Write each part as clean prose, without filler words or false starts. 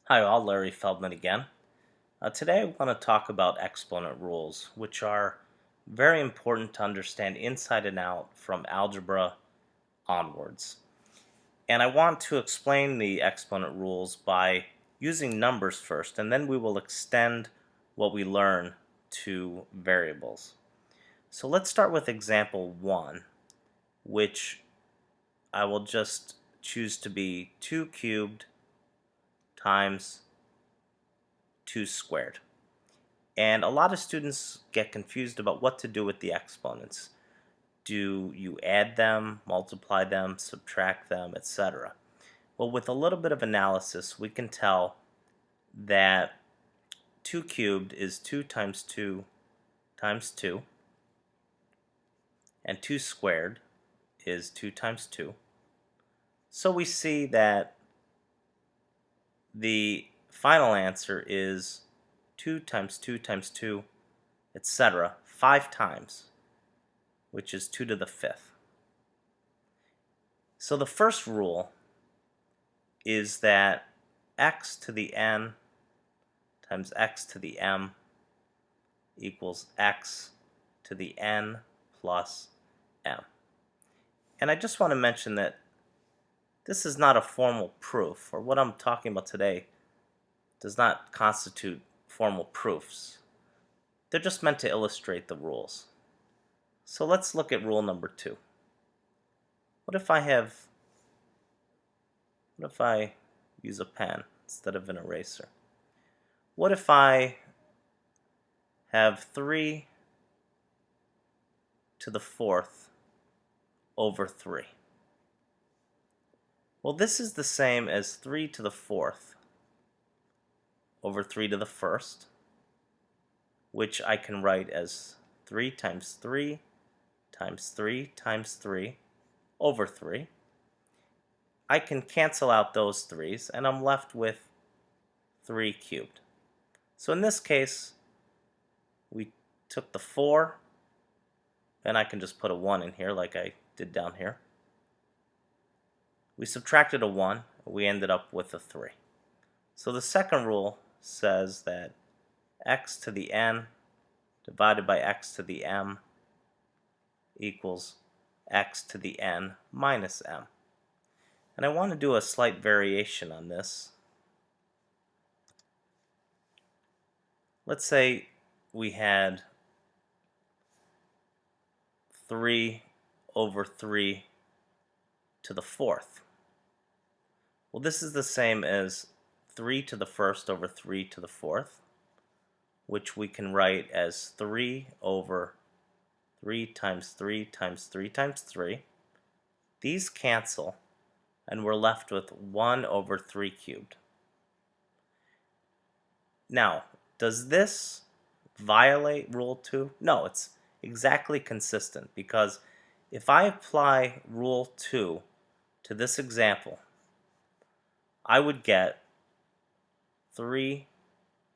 Hi all, Larry Feldman again. Today I want to talk about exponent rules, which are very important to understand inside and out from algebra onwards. And I want to explain the exponent rules by using numbers first, and then we will extend what we learn to variables. So let's start with example 1, which I will just choose to be 2 cubed times 2 squared. And a lot of students get confused about what to do with the exponents. Do you add them, multiply them, subtract them, etc.? Well, with a little bit of analysis, we can tell that 2 cubed is 2 times 2 times 2, and 2 squared is 2 times 2. So we see that the final answer is 2 times 2 times 2, etc., 5 times, which is 2 to the 5th. So the first rule is that x to the n times x to the m equals x to the n plus m. And I just want to mention that this is not a formal proof, or what I'm talking about today does not constitute formal proofs. They're just meant to illustrate the rules. So let's look at rule number 2. What if I use a pen instead of an eraser? What if I have 3 to the 4th over 3? Well, this is the same as 3 to the 4th over 3 to the 1st, which I can write as 3 times 3 times 3 times 3 over 3. I can cancel out those 3's, and I'm left with 3 cubed. So in this case, we took the 4, and I can just put a 1 in here like I did down here. We subtracted a 1, we ended up with a 3. So the second rule says that x to the n divided by x to the m equals x to the n minus m. And I want to do a slight variation on this. Let's say we had 3 over 3 to the 4th. Well, this is the same as 3 to the 1st over 3 to the 4th, which we can write as 3 over 3 times 3 times 3 times 3. These cancel, and we're left with 1 over 3 cubed. Now, does this violate rule 2? No, it's exactly consistent, because if I apply rule 2 to this example, I would get 3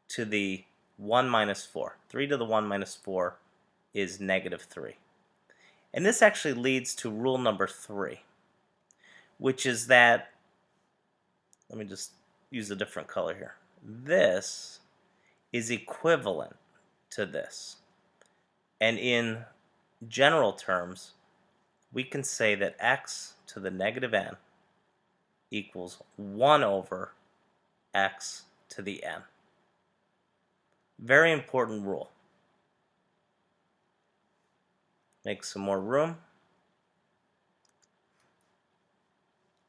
to the 1 minus 4. 3 to the 1 minus 4 is negative 3. And this actually leads to rule number 3, which is that, let me just use a different color here. This is equivalent to this. And in general terms, we can say that x to the negative n equals 1 over x to the n. Very important rule. Make some more room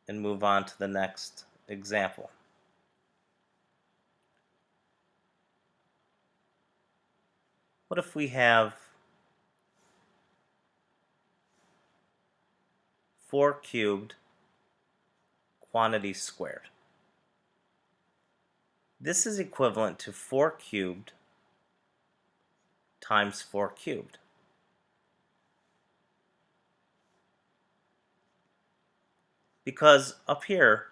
and move on to the next example. What if we have 4 cubed quantity squared? This is equivalent to 4 cubed times 4 cubed. Because up here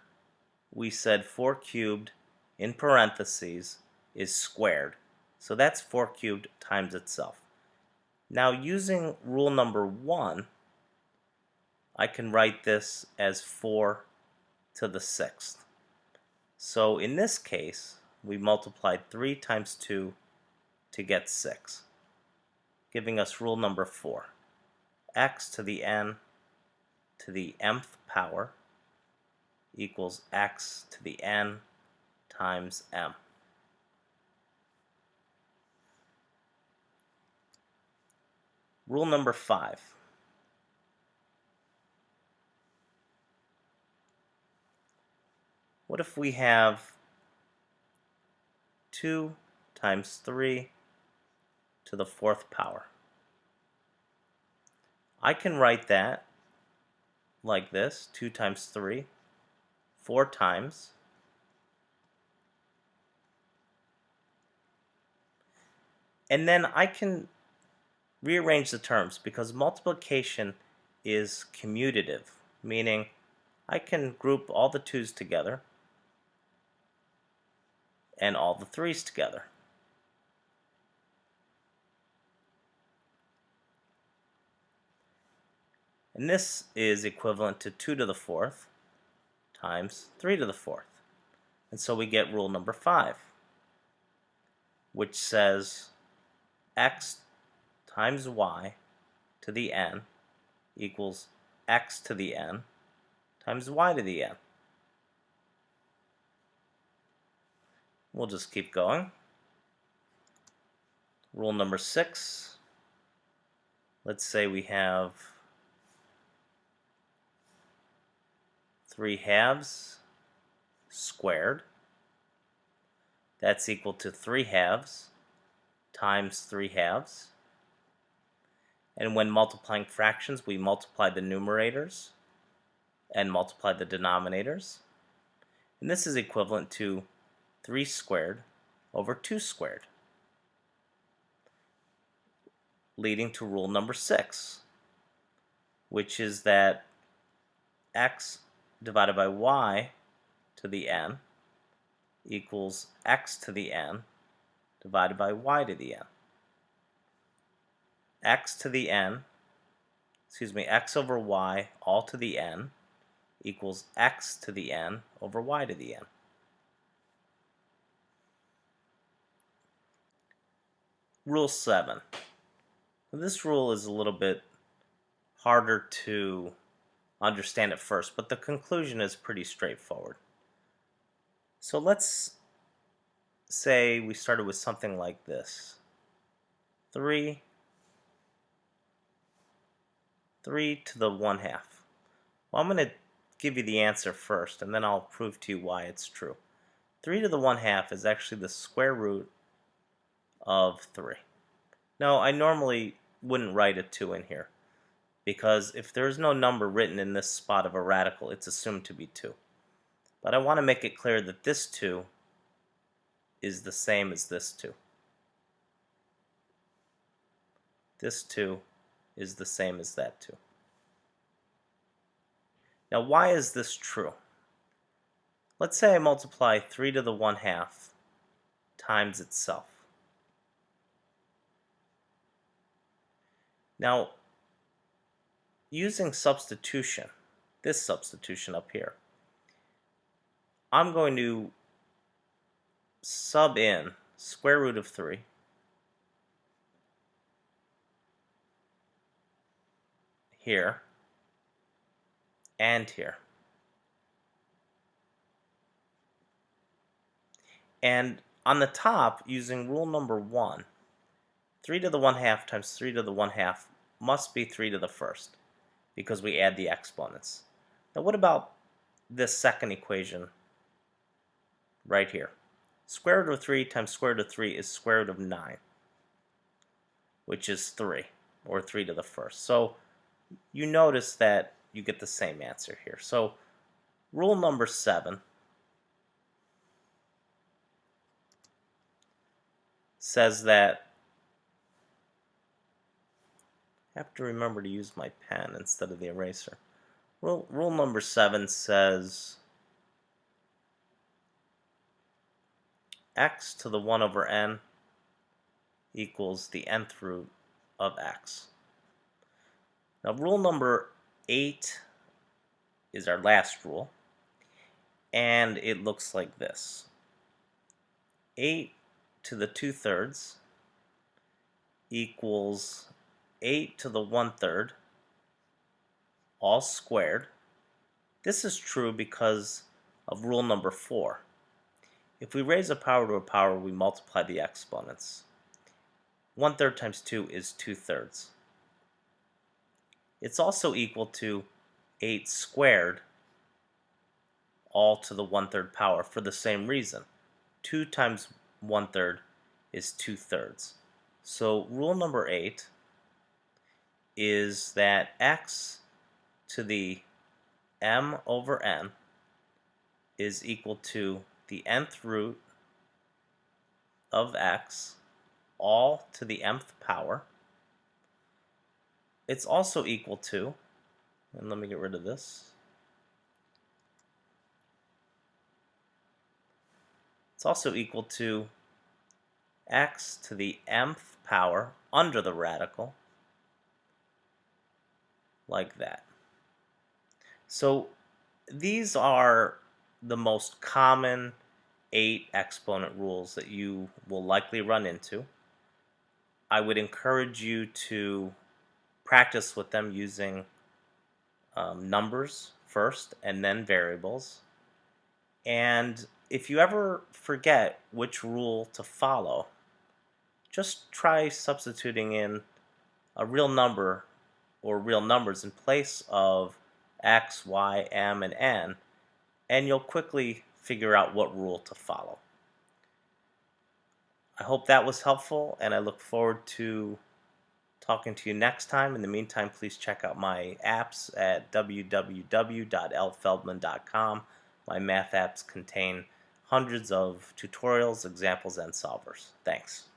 we said 4 cubed in parentheses is squared. So that's 4 cubed times itself. Now, using rule number 1, I can write this as 4 to the 6th. So in this case, we multiplied 3 times 2 to get 6, giving us rule number 4. X to the n to the mth power equals x to the n times m. Rule number 5. What if we have 2 times 3 to the 4th power? I can write that like this: 2 times 3, 4 times. And then I can rearrange the terms because multiplication is commutative, meaning I can group all the 2's together and all the 3's together. And this is equivalent to 2 to the 4th times 3 to the 4th. And so we get rule number 5, which says x times y to the n equals x to the n times y to the n. We'll just keep going. Rule number 6. Let's say we have 3 halves squared. That's equal to 3 halves times 3 halves. And when multiplying fractions, we multiply the numerators and multiply the denominators. And this is equivalent to 3 squared over 2 squared, leading to rule number 6, which is that x divided by y to the n equals x to the n divided by y to the n. X over y all to the n equals x to the n over y to the n. Rule 7. This rule is a little bit harder to understand at first, but the conclusion is pretty straightforward. So let's say we started with something like this: 3 to the 1/2. Well, I'm going to give you the answer first, and then I'll prove to you why it's true. 3 to the 1/2 is actually the square root of 3. Now, I normally wouldn't write a 2 in here, because if there's no number written in this spot of a radical, it's assumed to be 2. But I want to make it clear that this 2 is the same as this 2. This 2 is the same as that 2. Now, why is this true? Let's say I multiply 3 to the 1/2 times itself. Now, using substitution, this substitution up here, I'm going to sub in square root of 3 here and here. And on the top, using rule number 1, 3 to the 1/2 times 3 to the 1/2 must be 3 to the 1st, because we add the exponents. Now what about this second equation right here? Square root of 3 times square root of 3 is square root of 9, which is 3, or 3 to the 1st. So you notice that you get the same answer here. So rule number 7 says that, I have to remember to use my pen instead of the eraser. Rule number 7 says x to the 1 over n equals the nth root of x. Now rule number 8 is our last rule, and it looks like this. 8 to the 2/3 equals 8 to the 1/3, all squared. This is true because of rule number 4. If we raise a power to a power, we multiply the exponents. 1/3 times 2 is 2/3. It's also equal to 8 squared, all to the 1/3 power, for the same reason. 2 times 1/3 is 2/3. So rule number 8 is that x to the m over n is equal to the nth root of x, all to the mth power. It's also equal to, and let me get rid of this, it's also equal to x to the mth power under the radical, like that. So these are the most common 8 exponent rules that you will likely run into. I would encourage you to practice with them using numbers first and then variables. And if you ever forget which rule to follow, just try substituting in a real number or real numbers in place of x, y, m, and n, and you'll quickly figure out what rule to follow. I hope that was helpful, and I look forward to talking to you next time. In the meantime, please check out my apps at www.lfeldman.com. My math apps contain hundreds of tutorials, examples, and solvers. Thanks.